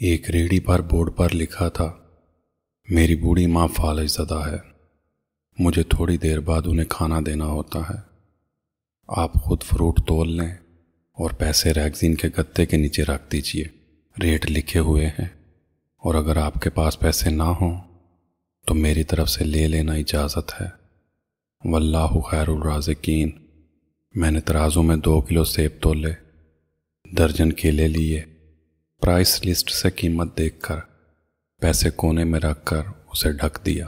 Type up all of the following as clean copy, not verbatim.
ایک ریڑھی پر بورڈ پر لکھا تھا، میری بوڑھی ماں فالج زدہ ہے، مجھے تھوڑی دیر بعد انہیں کھانا دینا ہوتا ہے۔ آپ خود فروٹ تول لیں اور پیسے ریگزین کے گتے کے نیچے رکھ دیجئے، ریٹ لکھے ہوئے ہیں، اور اگر آپ کے پاس پیسے نہ ہوں تو میری طرف سے لے لینا اجازت ہے۔ واللہ خیر الرازقین۔ میں نے ترازو میں 2 کلو سیب تولے، درجن کیلے لیے، پرائس لسٹ سے قیمت دیکھ کر پیسے کونے میں رکھ کر اسے ڈھک دیا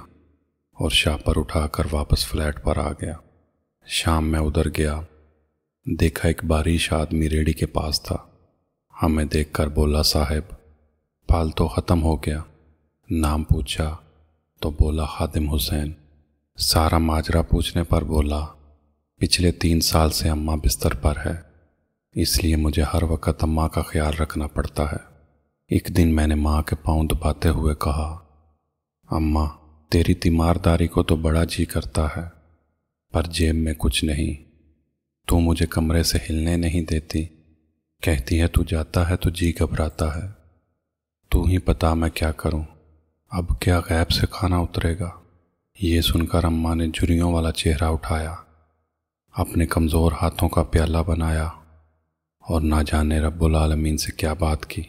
اور شاپر اٹھا کر واپس فلیٹ پر آ گیا۔ شام میں ادھر گیا، دیکھا ایک باریش آدمی ریڑھی کے پاس تھا۔ ہمیں دیکھ کر بولا، صاحب پھل تو ختم ہو گیا۔ نام پوچھا تو بولا خادم حسین۔ سارا ماجرا پوچھنے پر بولا، پچھلے 3 سال سے اماں بستر پر ہے، اس لیے مجھے ہر وقت اماں کا خیال رکھنا پڑتا ہے۔ ایک دن میں نے ماں کے پاؤں دباتے ہوئے کہا، اماں تیری تیمارداری کو تو بڑا جی کرتا ہے، پر جیب میں کچھ نہیں، تو مجھے کمرے سے ہلنے نہیں دیتی، کہتی ہے تو جاتا ہے تو جی گھبراتا ہے، تو ہی پتا میں کیا کروں، اب کیا غیب سے کھانا اترے گا۔ یہ سن کر اماں نے جھریوں والا چہرہ اٹھایا، اپنے کمزور ہاتھوں کا پیالہ بنایا اور نہ جانے رب العالمین سے کیا بات کی۔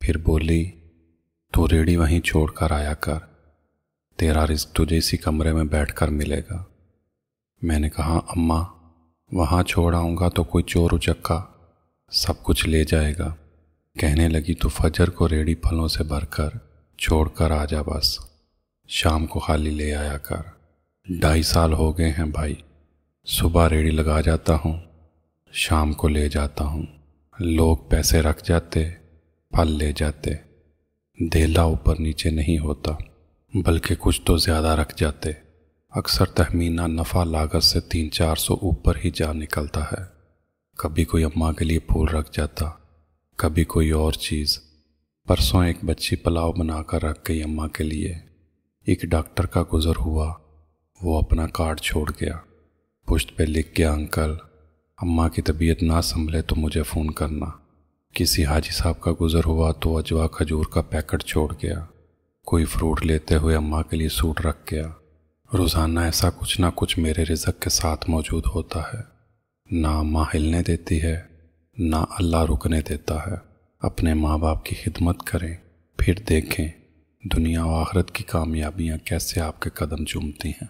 پھر بولی، تو ریڑھی وہیں چھوڑ کر آیا کر، تیرا رزق تجھے اسی کمرے میں بیٹھ کر ملے گا۔ میں نے کہا، اماں وہاں چھوڑ آؤں گا تو کوئی چور اچکا سب کچھ لے جائے گا۔ کہنے لگی، تو فجر کو ریڑھی پھلوں سے بھر کر چھوڑ کر آ جا، بس شام کو خالی لے آیا کر۔ 2.5 سال ہو گئے ہیں بھائی، صبح ریڑھی لگا جاتا ہوں، شام کو لے جاتا ہوں، لوگ پیسے رکھ جاتے، پھل لے جاتے، دھیلا اوپر نیچے نہیں ہوتا، بلکہ کچھ تو زیادہ رکھ جاتے۔ اکثر تخمینہ نفع لاگت سے 300-400 اوپر ہی جا نکلتا ہے۔ کبھی کوئی اماں کے لیے پھول رکھ جاتا، کبھی کوئی اور چیز۔ پرسوں ایک بچی پلاؤ بنا کر رکھ گئی اماں کے لیے۔ ایک ڈاکٹر کا گزر ہوا، وہ اپنا کارڈ چھوڑ گیا، پشت پہ لکھ گیا، انکل اماں کی طبیعت نہ سنبھلے تو مجھے فون کرنا۔ کسی حاجی صاحب کا گزر ہوا تو اجوا کھجور کا پیکٹ چھوڑ گیا۔ کوئی فروٹ لیتے ہوئے اماں کے لیے سوٹ رکھ گیا۔ روزانہ ایسا کچھ نہ کچھ میرے رزق کے ساتھ موجود ہوتا ہے۔ نہ اماں ہلنے دیتی ہے، نہ اللہ رکنے دیتا ہے۔ اپنے ماں باپ کی خدمت کریں، پھر دیکھیں دنیا و آخرت کی کامیابیاں کیسے آپ کے قدم چومتی ہیں۔